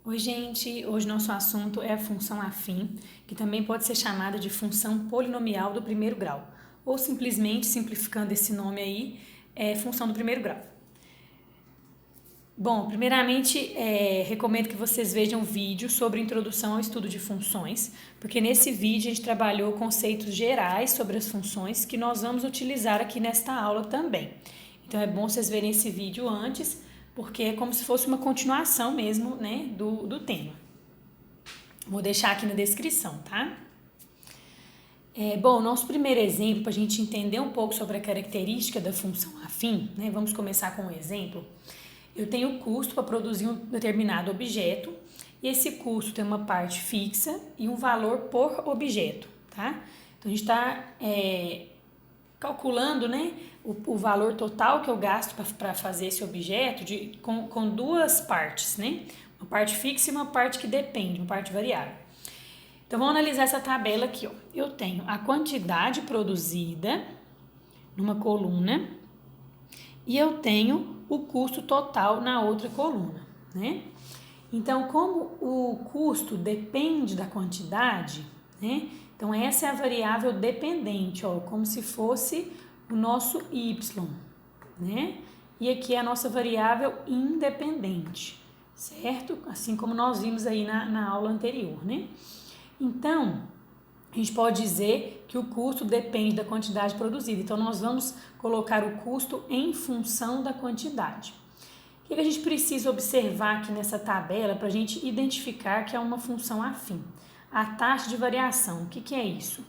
Oi, gente! Hoje nosso assunto é a função afim, que também pode ser chamada de função polinomial do primeiro grau, ou simplesmente, simplificando esse nome aí, é função do primeiro grau. Bom, primeiramente, recomendo que vocês vejam um vídeo sobre introdução ao estudo de funções, porque nesse vídeo a gente trabalhou conceitos gerais sobre as funções que nós vamos utilizar aqui nesta aula também. Então é bom vocês verem esse vídeo antes, porque é como se fosse uma continuação mesmo, né, do tema. Vou deixar aqui na descrição, tá? Bom, nosso primeiro exemplo, para a gente entender um pouco sobre a característica da função afim, né, vamos começar com um exemplo. Eu tenho custo para produzir um determinado objeto e esse custo tem uma parte fixa e um valor por objeto, tá? Então a gente está calculando, né, o valor total que eu gasto para fazer esse objeto com duas partes, né? Uma parte fixa e uma parte que depende, uma parte variável. Então vamos analisar essa tabela aqui, ó. Eu tenho a quantidade produzida numa coluna e eu tenho o custo total na outra coluna, né? Então, como o custo depende da quantidade, né? Então, essa é a variável dependente, ó, como se fosse o nosso y, né? E aqui é a nossa variável independente, certo? Assim como nós vimos aí na aula anterior, né? Então, a gente pode dizer que o custo depende da quantidade produzida. Então, nós vamos colocar o custo em função da quantidade. O que a gente precisa observar aqui nessa tabela para a gente identificar que é uma função afim? A taxa de variação, o que é isso?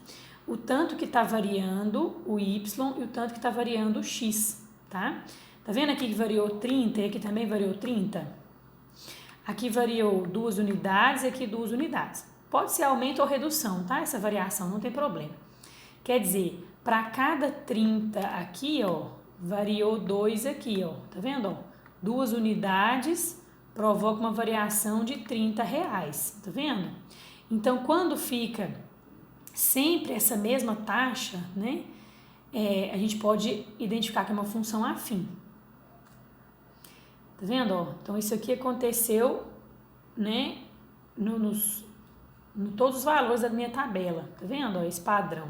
O tanto que está variando o y e o tanto que está variando o x, tá? Tá vendo aqui que variou 30 e aqui também variou 30? Aqui variou 2 unidades e aqui 2 unidades. Pode ser aumento ou redução, tá? Essa variação, não tem problema. Quer dizer, para cada 30 aqui, ó, variou 2 aqui, ó. Tá vendo, ó? 2 unidades provoca uma variação de R$30, tá vendo? Então, quando fica sempre essa mesma taxa, né, a gente pode identificar que é uma função afim. Tá vendo, ó? Então, isso aqui aconteceu, né, todos os valores da minha tabela, tá vendo, ó, esse padrão.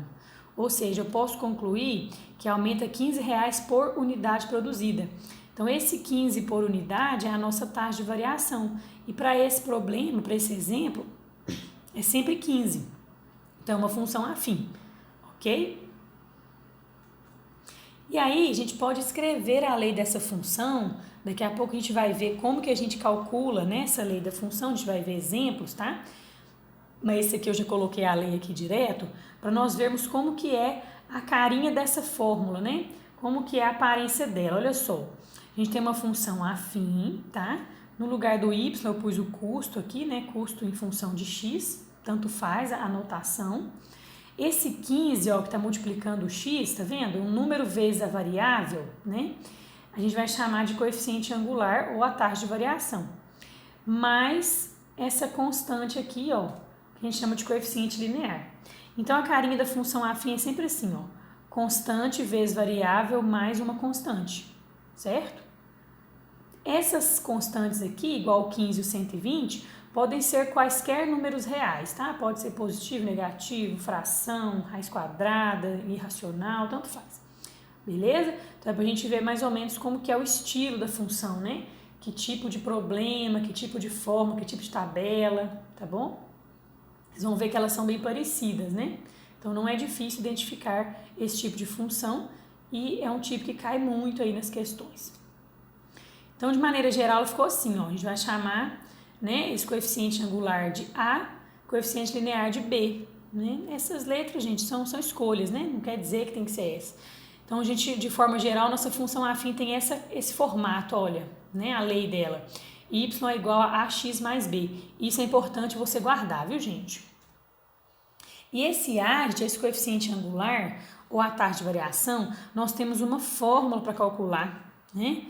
Ou seja, eu posso concluir que aumenta R$15 por unidade produzida. Então, esse 15 por unidade é a nossa taxa de variação. E para esse problema, para esse exemplo, é sempre 15. Então, é uma função afim, ok? E aí, a gente pode escrever a lei dessa função. Daqui a pouco a gente vai ver como que a gente calcula, né, essa lei da função, a gente vai ver exemplos, tá? Mas esse aqui eu já coloquei a lei aqui direto, para nós vermos como que é a carinha dessa fórmula, né? Como que é a aparência dela, olha só. A gente tem uma função afim, tá? No lugar do y eu pus o custo aqui, né? Custo em função de x, tanto faz a anotação. Esse 15, ó, que está multiplicando o x, tá vendo? Um número vezes a variável, né? A gente vai chamar de coeficiente angular ou a taxa de variação. Mais essa constante aqui, ó, que a gente chama de coeficiente linear. Então, a carinha da função afim é sempre assim, ó. Constante vezes variável mais uma constante, certo? Essas constantes aqui, igual o 15 e o 120, podem ser quaisquer números reais, tá? Pode ser positivo, negativo, fração, raiz quadrada, irracional, tanto faz. Beleza? Então é pra gente ver mais ou menos como que é o estilo da função, né? Que tipo de problema, que tipo de forma, que tipo de tabela, tá bom? Vocês vão ver que elas são bem parecidas, né? Então não é difícil identificar esse tipo de função e é um tipo que cai muito aí nas questões. Então, de maneira geral, ficou assim, ó, a gente vai chamar, né, esse coeficiente angular de A, coeficiente linear de B, né? Essas letras, gente, são escolhas, né? Não quer dizer que tem que ser essa. Então, a gente, de forma geral, nossa função afim tem esse formato, olha, né, a lei dela. Y é igual a AX mais B. Isso é importante você guardar, viu, gente? E esse AD, esse coeficiente angular, ou a taxa de variação, nós temos uma fórmula para calcular, né?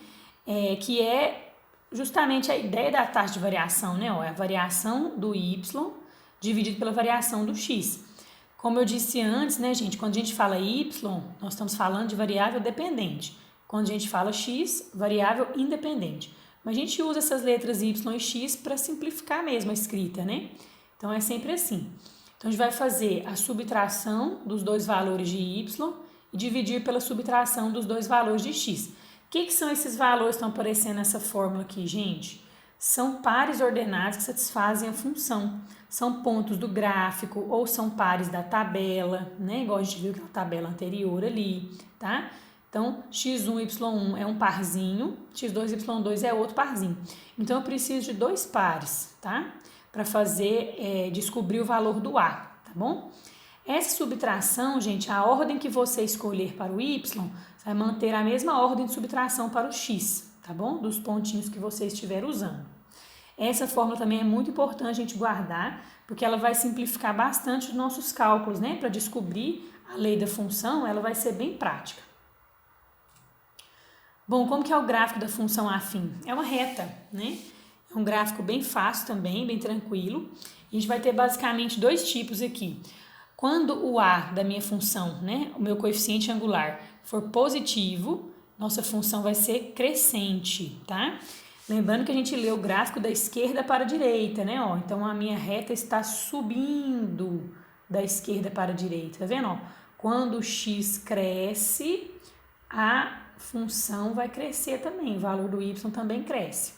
Que é justamente a ideia da taxa de variação, né? Ó, é a variação do Y dividido pela variação do X. Como eu disse antes, né, gente, quando a gente fala Y, nós estamos falando de variável dependente. Quando a gente fala X, variável independente. Mas a gente usa essas letras y e x para simplificar mesmo a escrita, né? Então, é sempre assim. Então, a gente vai fazer a subtração dos dois valores de y e dividir pela subtração dos dois valores de x. O que são esses valores que estão aparecendo nessa fórmula aqui, gente? São pares ordenados que satisfazem a função. São pontos do gráfico ou são pares da tabela, né? Igual a gente viu que na tabela anterior ali, tá? Então, x1, y1 é um parzinho, x2, y2 é outro parzinho. Então, eu preciso de dois pares, tá? Para fazer, descobrir o valor do A, tá bom? Essa subtração, gente, a ordem que você escolher para o y, vai manter a mesma ordem de subtração para o x, tá bom? Dos pontinhos que você estiver usando. Essa fórmula também é muito importante a gente guardar, porque ela vai simplificar bastante os nossos cálculos, né? Para descobrir a lei da função, ela vai ser bem prática. Bom, como que é o gráfico da função afim? É uma reta, né? É um gráfico bem fácil também, bem tranquilo. A gente vai ter basicamente dois tipos aqui. Quando o A da minha função, né, o meu coeficiente angular, for positivo, nossa função vai ser crescente, tá? Lembrando que a gente lê o gráfico da esquerda para a direita, né? Ó, então, a minha reta está subindo da esquerda para a direita, tá vendo? Ó, quando o x cresce, a função vai crescer também, o valor do y também cresce.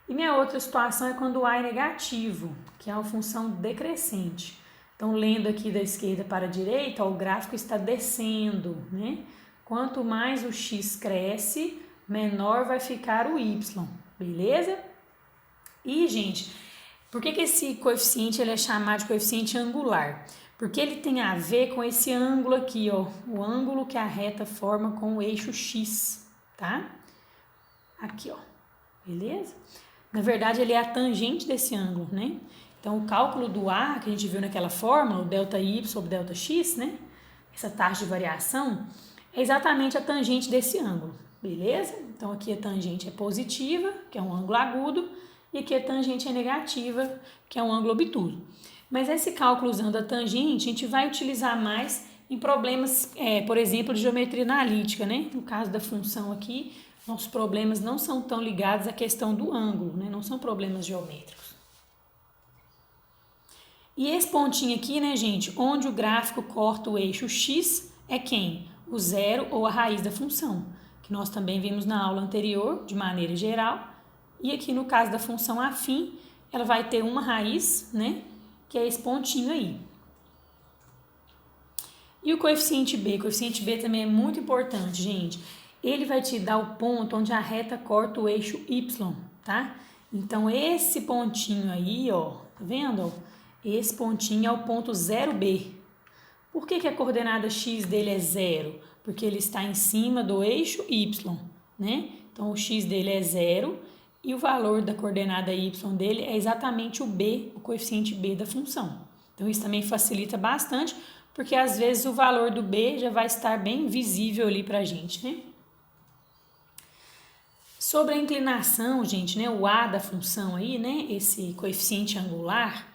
E minha outra situação é quando o A é negativo, que é uma função decrescente. Então, lendo aqui da esquerda para a direita, ó, o gráfico está descendo, né? Quanto mais o x cresce, menor vai ficar o y, beleza? E, gente, por que esse coeficiente ele é chamado de coeficiente angular? Porque ele tem a ver com esse ângulo aqui, ó, o ângulo que a reta forma com o eixo x, tá? Aqui, ó, beleza? Na verdade, ele é a tangente desse ângulo, né? Então, o cálculo do A, que a gente viu naquela fórmula, o ΔY sobre ΔX, né? Essa taxa de variação, é exatamente a tangente desse ângulo, beleza? Então, aqui a tangente é positiva, que é um ângulo agudo, e aqui a tangente é negativa, que é um ângulo obtuso. Mas esse cálculo usando a tangente, a gente vai utilizar mais em problemas, por exemplo, de geometria analítica, né? No caso da função aqui, nossos problemas não são tão ligados à questão do ângulo, né? Não são problemas geométricos. E esse pontinho aqui, né, gente, onde o gráfico corta o eixo x, é quem? O zero ou a raiz da função, que nós também vimos na aula anterior, de maneira geral. E aqui no caso da função afim, ela vai ter uma raiz, né, que é esse pontinho aí. E o coeficiente B? O coeficiente B também é muito importante, gente. Ele vai te dar o ponto onde a reta corta o eixo y, tá? Então, esse pontinho aí, ó, tá vendo? Esse pontinho é o ponto 0B. Por que a coordenada x dele é 0? Porque ele está em cima do eixo y, né? Então, o x dele é 0 e o valor da coordenada y dele é exatamente o b, o coeficiente b da função. Então, isso também facilita bastante, porque às vezes o valor do b já vai estar bem visível ali pra gente, né? Sobre a inclinação, gente, né, o a da função aí, né, esse coeficiente angular,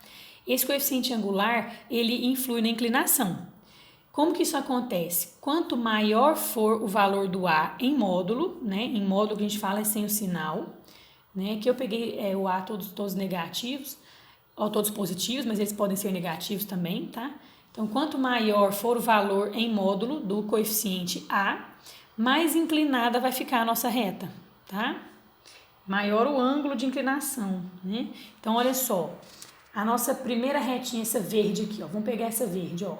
ele influi na inclinação. Como que isso acontece? Quanto maior for o valor do a em módulo, né, em módulo que a gente fala é sem o sinal, né, que eu peguei o a todos negativos, ou todos positivos, mas eles podem ser negativos também, tá? Então, quanto maior for o valor em módulo do coeficiente a, mais inclinada vai ficar a nossa reta, tá? Maior o ângulo de inclinação, né? Então, olha só, a nossa primeira retinha, essa verde aqui, ó, vamos pegar essa verde, ó.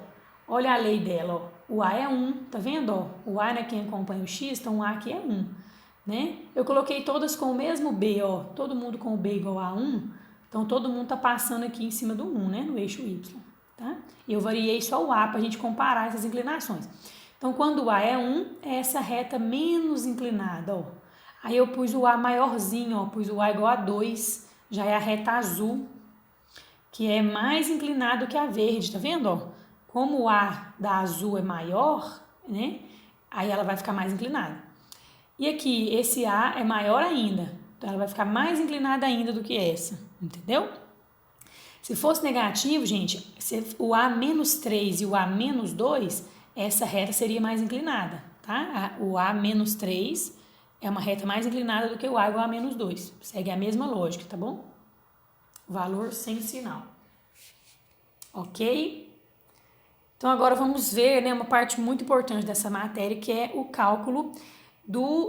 Olha a lei dela, ó, o A é 1, tá vendo, ó? O A é quem acompanha o X, então o A aqui é 1, né? Eu coloquei todas com o mesmo B, ó, todo mundo com o B igual a 1, então todo mundo tá passando aqui em cima do 1, né, no eixo Y, tá? Eu variei só o A pra gente comparar essas inclinações. Então, quando o A é 1, é essa reta menos inclinada, ó. Aí eu pus o A maiorzinho, ó, pus o A igual a 2, já é a reta azul, que é mais inclinado que a verde, tá vendo, ó? Como o A da azul é maior, né? Aí ela vai ficar mais inclinada. E aqui, esse A é maior ainda, então ela vai ficar mais inclinada ainda do que essa, entendeu? Se fosse negativo, gente, se o A menos 3 e o A menos 2, essa reta seria mais inclinada, tá? O A menos 3 é uma reta mais inclinada do que o A igual a menos 2. Segue a mesma lógica, tá bom? Valor sem sinal. Ok? Então, agora vamos ver, né, uma parte muito importante dessa matéria, que é o cálculo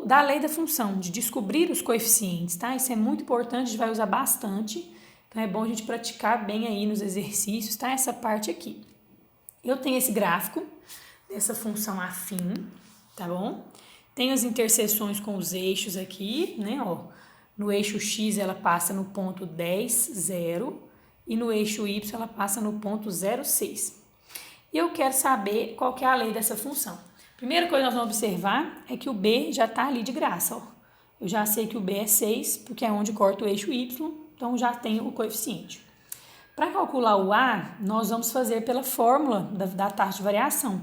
da lei da função, de descobrir os coeficientes, tá? Isso é muito importante, a gente vai usar bastante. Então, é bom a gente praticar bem aí nos exercícios, tá? Essa parte aqui. Eu tenho esse gráfico dessa função afim, tá bom? Tenho as interseções com os eixos aqui, né, ó. No eixo X ela passa no ponto 10, 0, e no eixo Y ela passa no ponto 0, 6. E eu quero saber qual que é a lei dessa função. Primeira coisa que nós vamos observar é que o B já está ali de graça, ó. Eu já sei que o B é 6, porque é onde corta o eixo Y, então já tenho o coeficiente. Para calcular o A, nós vamos fazer pela fórmula da taxa de variação.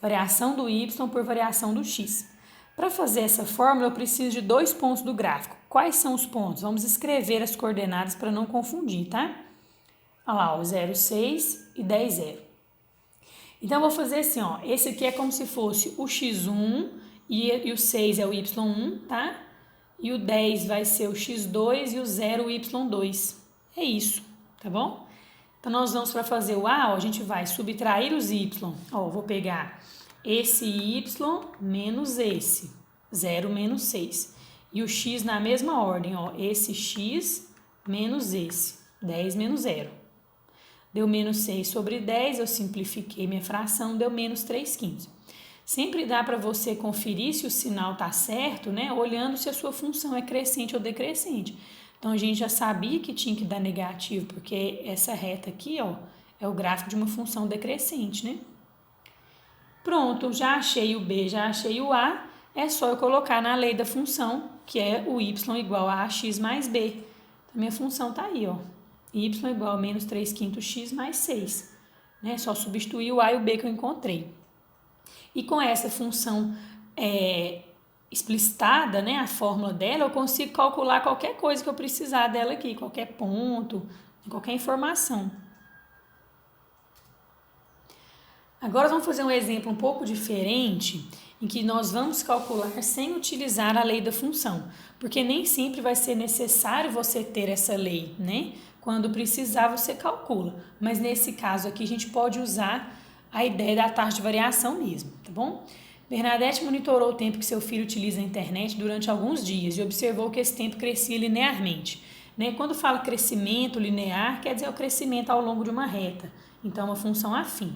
Variação do Y por variação do X. Para fazer essa fórmula, eu preciso de 2 pontos do gráfico. Quais são os pontos? Vamos escrever as coordenadas para não confundir, tá? Olha lá, ó, 0, 6 e 10, 0. Então, eu vou fazer assim, ó. Esse aqui é como se fosse o x1 e o 6 é o y1, tá? E o 10 vai ser o x2 e o 0 o y2. É isso, tá bom? Então, nós vamos para fazer o A, ó, a gente vai subtrair os y. Ó, vou pegar esse y menos esse, 0 menos 6. E o x na mesma ordem, ó, esse x menos esse, 10 menos 0. Deu menos 6 sobre 10, eu simplifiquei minha fração, deu menos 3/5. Sempre dá para você conferir se o sinal está certo, né? Olhando se a sua função é crescente ou decrescente. Então, a gente já sabia que tinha que dar negativo, porque essa reta aqui, ó, é o gráfico de uma função decrescente, né? Pronto, já achei o B, já achei o A. É só eu colocar na lei da função, que é o y igual a x mais b. Então, minha função está aí, ó. Y igual a menos 3/5 x mais 6. Né? Só substituir o A e o B que eu encontrei. E com essa função explicitada, né, a fórmula dela, eu consigo calcular qualquer coisa que eu precisar dela aqui, qualquer ponto, qualquer informação. Agora vamos fazer um exemplo um pouco diferente, em que nós vamos calcular sem utilizar a lei da função, porque nem sempre vai ser necessário você ter essa lei, né? Quando precisar, você calcula. Mas nesse caso aqui, a gente pode usar a ideia da taxa de variação mesmo, tá bom? Bernadette monitorou o tempo que seu filho utiliza a internet durante alguns dias e observou que esse tempo crescia linearmente. Né? Quando fala crescimento linear, quer dizer o crescimento ao longo de uma reta. Então, uma função afim.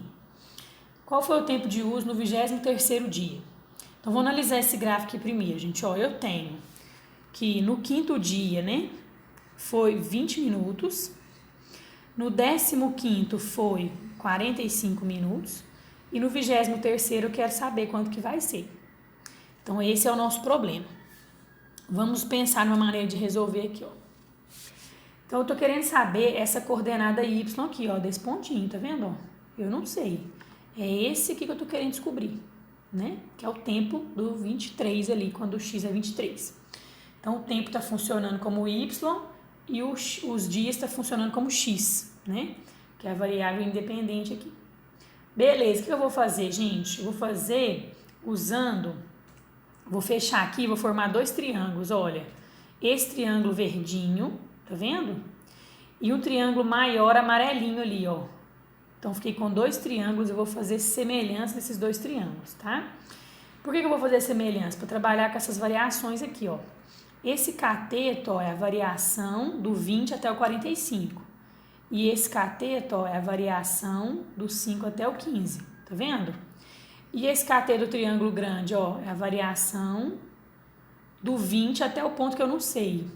Qual foi o tempo de uso no 23º dia? Então, vou analisar esse gráfico aqui primeiro, gente. Ó, eu tenho que no 5º dia, né, foi 20 minutos. No 15º foi 45 minutos. E no 23º eu quero saber quanto que vai ser. Então, esse é o nosso problema. Vamos pensar numa maneira de resolver aqui, ó. Então, eu tô querendo saber essa coordenada y aqui, ó, desse pontinho, tá vendo? Ó? Eu não sei. É esse aqui que eu tô querendo descobrir, né? Que é o tempo do 23 ali, quando o x é 23. Então, o tempo tá funcionando como y e os dias tá funcionando como x, né? Que é a variável independente aqui. Beleza, o que eu vou fazer, gente? Eu vou fazer vou fechar aqui, vou formar 2 triângulos, olha. Esse triângulo verdinho, tá vendo? E um triângulo maior amarelinho ali, ó. Então, fiquei com 2 triângulos, eu vou fazer semelhança desses 2 triângulos, tá? Por que eu vou fazer semelhança? Para trabalhar com essas variações aqui, ó. Esse cateto, ó, é a variação do 20 até o 45. E esse cateto, ó, é a variação do 5 até o 15, tá vendo? E esse cateto do triângulo grande, ó, é a variação do 20 até o ponto que eu não sei.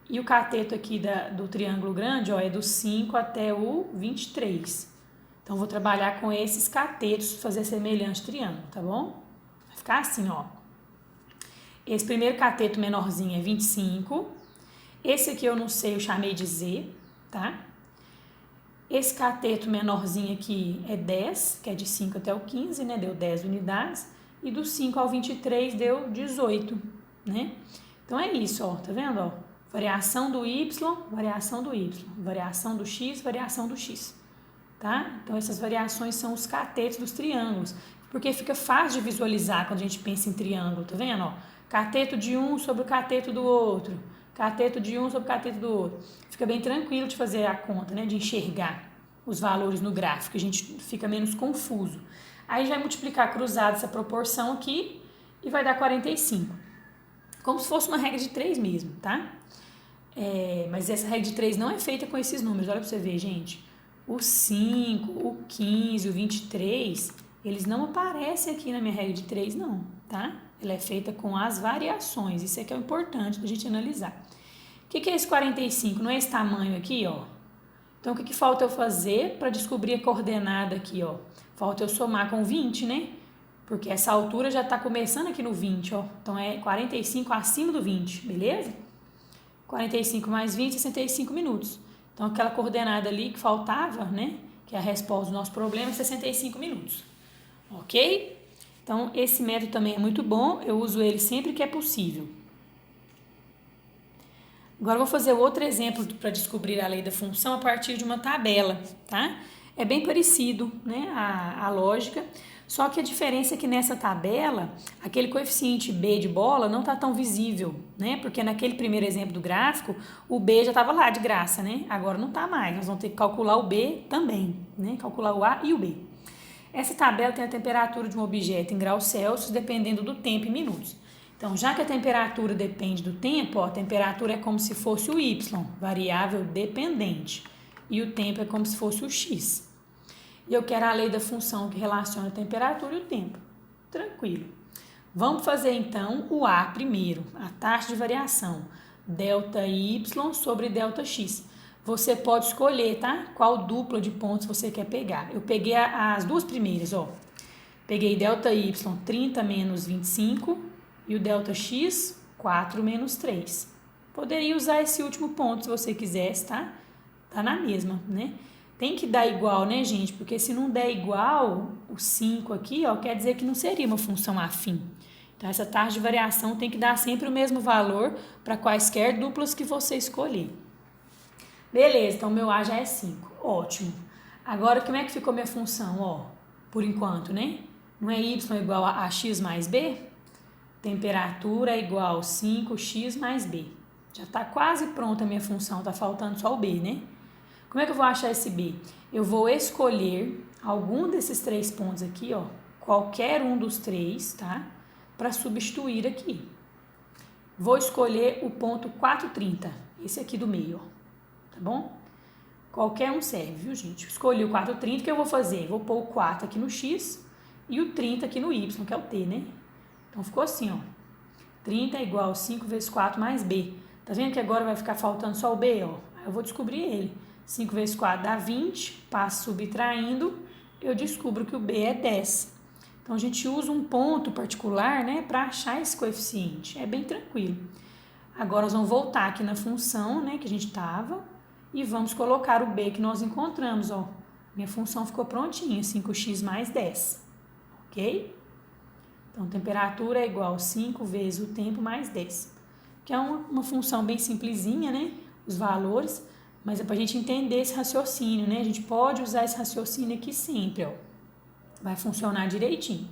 E o cateto aqui do triângulo grande, ó, é do 5 até o 23. Então, vou trabalhar com esses catetos, fazer semelhante triângulo, tá bom? Vai ficar assim, ó. Esse primeiro cateto menorzinho é 25. Esse aqui eu não sei, eu chamei de Z, tá? Esse cateto menorzinho aqui é 10, que é de 5 até o 15, né? Deu 10 unidades. E do 5 ao 23 deu 18, né? Então, é isso, ó. Tá vendo, ó? Variação do Y, variação do Y. Variação do X, variação do X. Tá? Então, essas variações são os catetos dos triângulos. porque fica fácil de visualizar quando a gente pensa em triângulo, tá vendo? Ó, cateto de um sobre o cateto do outro, cateto de um sobre o cateto do outro. Fica bem tranquilo de fazer a conta, né? De enxergar os valores no gráfico, a gente fica menos confuso. Aí vai multiplicar cruzado essa proporção aqui e vai dar 45. Como se fosse uma regra de 3 mesmo, tá? Mas essa regra de 3 não é feita com esses números. Olha pra você ver, gente. O 5, o 15, o 23, eles não aparecem aqui na minha regra de 3, não, tá? Ela é feita com as variações. Isso é que é o importante da gente analisar. O que é esse 45? Não é esse tamanho aqui, ó? Então, o que falta eu fazer para descobrir a coordenada aqui, ó? Falta eu somar com 20, né? Porque essa altura já está começando aqui no 20, ó. Então, é 45 acima do 20, beleza? 45 mais 20, 65 minutos. Então, aquela coordenada ali que faltava, né? Que é a resposta do nosso problema, é 65 minutos. Ok? Então, esse método também é muito bom. Eu uso ele sempre que é possível. Agora, eu vou fazer outro exemplo para descobrir a lei da função a partir de uma tabela, tá? É bem parecido, né, a lógica, só que a diferença é que nessa tabela, aquele coeficiente B de bola não está tão visível, né? Porque naquele primeiro exemplo do gráfico, o B já estava lá de graça, né? Agora não está mais, nós vamos ter que calcular o B também, né? Calcular o A e o B. Essa tabela tem a temperatura de um objeto em graus Celsius, dependendo do tempo em minutos. Então, já que a temperatura depende do tempo, ó, a temperatura é como se fosse o y, variável dependente, e o tempo é como se fosse o x. E eu quero a lei da função que relaciona a temperatura e o tempo. Tranquilo. Vamos fazer, então, o A primeiro, a taxa de variação, ΔY sobre ΔX. Você pode escolher, tá? Qual dupla de pontos você quer pegar. Eu peguei as duas primeiras, ó. Peguei ΔY 30 menos 25 e o ΔX 4 menos 3. Poderia usar esse último ponto se você quisesse, tá? Tá na mesma, né? Tem que dar igual, né, gente? Porque se não der igual, o 5 aqui, ó, quer dizer que não seria uma função afim. Então, essa taxa de variação tem que dar sempre o mesmo valor para quaisquer duplas que você escolher. Beleza, então meu A já é 5. Ótimo. Agora, como é que ficou minha função, ó? Por enquanto, né? Não é y igual a x mais b? Temperatura é igual a 5x mais b. Já está quase pronta a minha função, está faltando só o b, né? Como é que eu vou achar esse b? Eu vou escolher algum desses 3 pontos aqui, ó, qualquer um dos 3, tá? Para substituir aqui. Vou escolher o ponto 4,30, esse aqui do meio, ó. Tá bom? Qualquer um serve, viu, gente? Escolhi o 4,30, o que eu vou fazer? Vou pôr o 4 aqui no x e o 30 aqui no y, que é o t, né? Então, ficou assim, ó. 30 é igual a 5 vezes 4 mais b. Tá vendo que agora vai ficar faltando só o b, ó? Eu vou descobrir ele. 5 vezes 4 dá 20, passo subtraindo, eu descubro que o b é 10. Então, a gente usa um ponto particular, né, para achar esse coeficiente. É bem tranquilo. Agora, nós vamos voltar aqui na função, né, que a gente estava, e vamos colocar o b que nós encontramos, ó. Minha função ficou prontinha, 5x mais 10, ok? Então, temperatura é igual a 5 vezes o tempo mais 10, que é uma função bem simplesinha, né, os valores, mas é para a gente entender esse raciocínio, né, a gente pode usar esse raciocínio aqui sempre, ó, vai funcionar direitinho.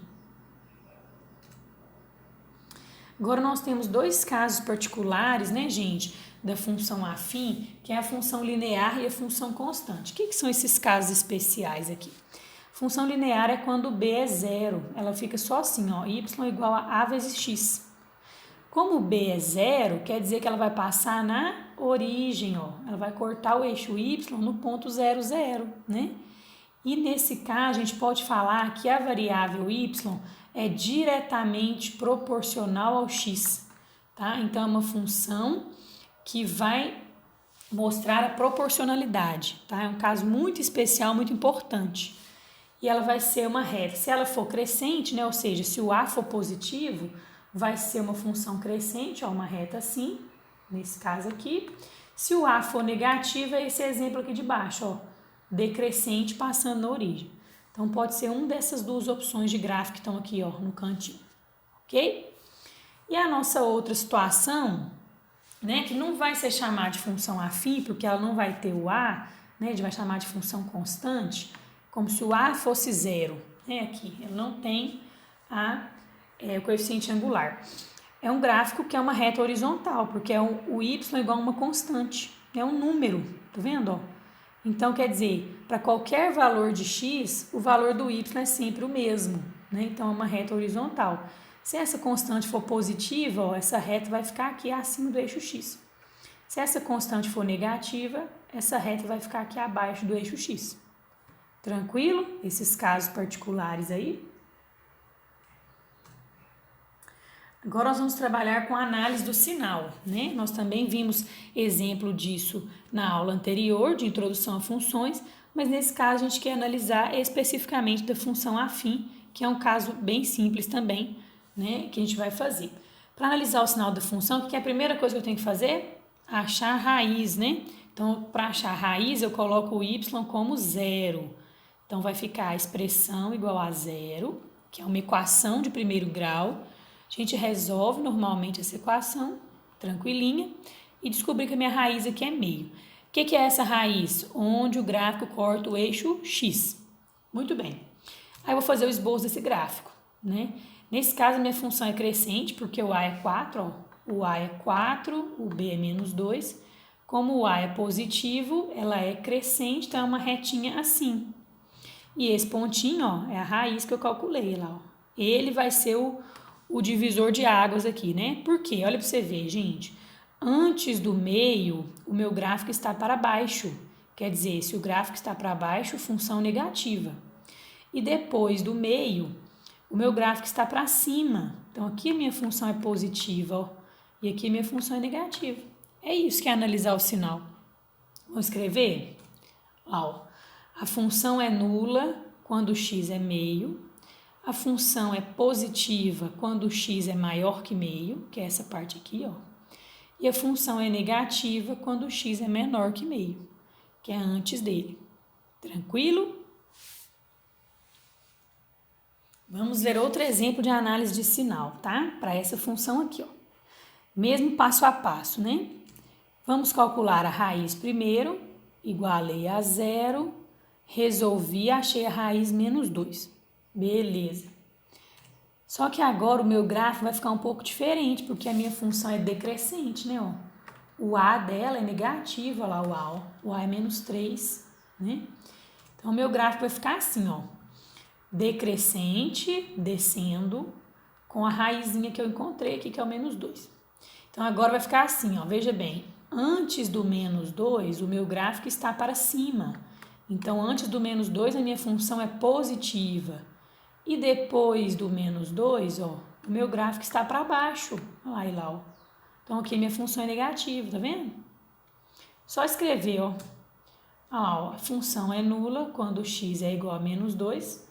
Agora, nós temos 2 casos particulares, né, gente, da função afim, que é a função linear e a função constante. O que são esses casos especiais aqui? Função linear é quando b é zero, ela fica só assim, ó, y igual a vezes x. Como b é zero, quer dizer que ela vai passar na origem, ó, ela vai cortar o eixo y no ponto 0, 0, né? E nesse caso, a gente pode falar que a variável y é diretamente proporcional ao x, tá? Então, é uma função que vai mostrar a proporcionalidade, tá? É um caso muito especial, muito importante. E ela vai ser uma reta. Se ela for crescente, né? Ou seja, se o a for positivo, vai ser uma função crescente, ó, uma reta assim, nesse caso aqui. Se o a for negativo, é esse exemplo aqui de baixo, ó, decrescente passando na origem. Então, pode ser uma dessas duas opções de gráfico que estão aqui, ó, no cantinho, ok? E a nossa outra situação, né, que não vai ser chamada de função afim, porque ela não vai ter o a, né, a gente vai chamar de função constante, como se o a fosse zero. né? Aqui, ele não tem o coeficiente angular. É um gráfico que é uma reta horizontal, porque é o y igual a uma constante, é um número, tá vendo? Ó? Então, quer dizer, para qualquer valor de x, o valor do y é sempre o mesmo, né? Então, é uma reta horizontal. Se essa constante for positiva, ó, essa reta vai ficar aqui acima do eixo x. Se essa constante for negativa, essa reta vai ficar aqui abaixo do eixo x. Tranquilo? Esses casos particulares aí. Agora nós vamos trabalhar com a análise do sinal, né? Nós também vimos exemplo disso na aula anterior, de introdução a funções, mas nesse caso a gente quer analisar especificamente da função afim, que é um caso bem simples também, né? Que a gente vai fazer. Para analisar o sinal da função, o que é a primeira coisa que eu tenho que fazer? Achar a raiz, né? Então, para achar a raiz, eu coloco o y como zero. Então, vai ficar a expressão igual a zero, que é uma equação de primeiro grau. A gente resolve normalmente essa equação, tranquilinha, e descobri que a minha raiz aqui é meio. O que é essa raiz? Onde o gráfico corta o eixo x. Muito bem. Aí eu vou fazer o esboço desse gráfico, né? Nesse caso, a minha função é crescente, porque o a é 4, ó. O a é 4, o b é menos 2. Como o a é positivo, ela é crescente, então é uma retinha assim. E esse pontinho, ó, é a raiz que eu calculei lá, ó. Ele vai ser o divisor de águas aqui, né? Por quê? Olha para você ver, gente. Antes do meio, o meu gráfico está para baixo. Quer dizer, se o gráfico está para baixo, função negativa. E depois do meio, o meu gráfico está para cima. Então, aqui a minha função é positiva, ó, e aqui a minha função é negativa. É isso que é analisar o sinal. Vamos escrever? Ó, a função é nula quando x é meio. A função é positiva quando x é maior que meio, que é essa parte aqui, ó. E a função é negativa quando x é menor que meio, que é antes dele. Tranquilo? Vamos ver outro exemplo de análise de sinal, tá? Para essa função aqui, ó. Mesmo passo a passo, né? Vamos calcular a raiz primeiro, igualei a zero, resolvi, achei a raiz menos 2. Beleza. Só que agora o meu gráfico vai ficar um pouco diferente, porque a minha função é decrescente, né? Ó. O a dela é negativo, olha lá o a, ó. O a é menos 3, né? Então, o meu gráfico vai ficar assim, ó. Decrescente, descendo, com a raizinha que eu encontrei aqui, que é o menos 2. Então, agora vai ficar assim, ó. Veja bem, antes do menos 2, o meu gráfico está para cima. Então, antes do menos 2, a minha função é positiva. E depois do menos 2, ó, o meu gráfico está para baixo. Olha lá, ó. Então, aqui minha função é negativa, tá vendo? Só escrever, ó. Ó, a função é nula quando x é igual a menos 2.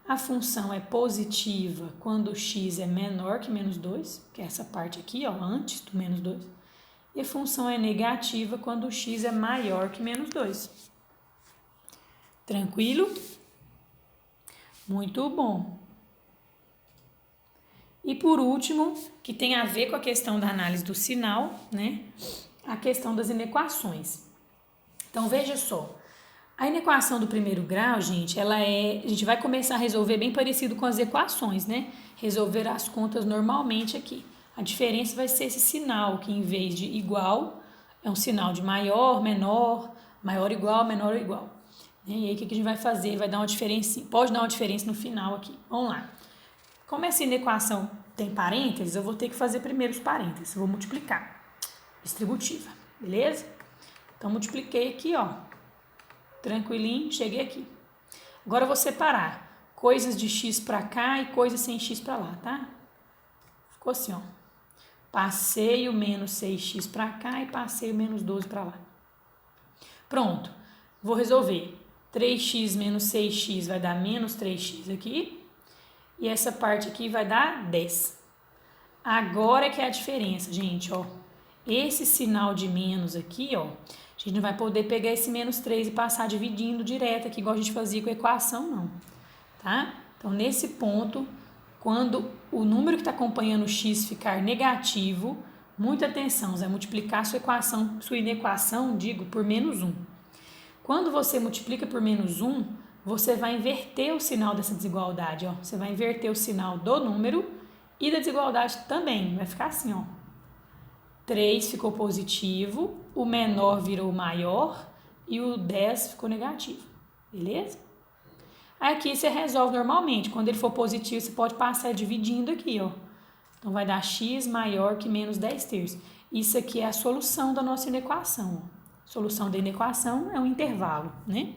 A função é positiva quando x é menor que menos 2, que é essa parte aqui, ó, antes do menos 2. E a função é negativa quando x é maior que menos 2. Tranquilo? Muito bom. E por último, que tem a ver com a questão da análise do sinal, né? A questão das inequações. Então, veja só. A inequação do primeiro grau, gente, a gente vai começar a resolver bem parecido com as equações, né? Resolver as contas normalmente aqui. A diferença vai ser esse sinal, que em vez de igual, é um sinal de maior, menor, maior igual, menor igual. E aí, o que a gente vai fazer? Vai dar uma diferença, pode dar uma diferença no final aqui. Vamos lá. Como essa inequação tem parênteses, eu vou ter que fazer primeiro os parênteses. Eu vou multiplicar. Distributiva, beleza? Então, multipliquei aqui, ó. Tranquilinho, cheguei aqui. Agora eu vou separar coisas de x para cá e coisas sem x para lá, tá? Ficou assim, ó. Passei o menos 6x para cá e passei o menos 12 para lá. Pronto. Vou resolver. 3x menos 6x vai dar menos 3x aqui. E essa parte aqui vai dar 10. Agora que é a diferença, gente, ó. Esse sinal de menos aqui, ó. A gente não vai poder pegar esse menos 3 e passar dividindo direto aqui, igual a gente fazia com a equação, não. Tá? Então, nesse ponto, quando o número que está acompanhando o x ficar negativo, muita atenção, você vai multiplicar sua inequação, digo, por menos 1. Quando você multiplica por menos 1, você vai inverter o sinal dessa desigualdade, ó. Você vai inverter o sinal do número e da desigualdade também. Vai ficar assim, ó. 3 ficou positivo, o menor virou maior e o 10 ficou negativo. Beleza? Aqui você resolve normalmente. Quando ele for positivo, você pode passar dividindo aqui, ó. Então, vai dar x maior que menos 10 terços. Isso aqui é a solução da nossa inequação. A solução da inequação é um intervalo, né?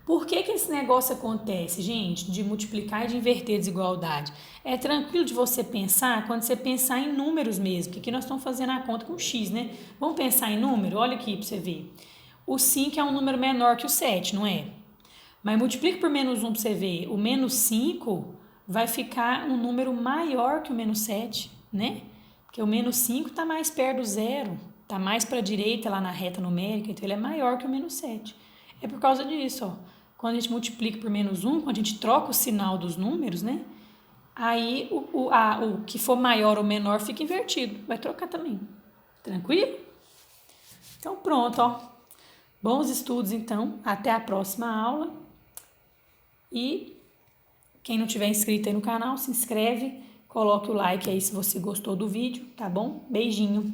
Por que esse negócio acontece, gente, de multiplicar e de inverter a desigualdade? É tranquilo de você pensar quando você pensar em números mesmo, que aqui nós estamos fazendo a conta com x, né? Vamos pensar em número? Olha aqui para você ver. O 5 é um número menor que o 7, não é? Mas multiplica por menos 1 para você ver. O menos 5 vai ficar um número maior que o menos 7, né? Porque o menos 5 está mais perto do zero, está mais para a direita lá na reta numérica, então ele é maior que o menos 7. É por causa disso, ó. Quando a gente multiplica por menos 1, quando a gente troca o sinal dos números, né? Aí o que for maior ou menor fica invertido. Vai trocar também. Tranquilo? Então pronto, ó. Bons estudos então. Até a próxima aula. E quem não tiver inscrito aí no canal, se inscreve. Coloque o like aí se você gostou do vídeo, tá bom? Beijinho.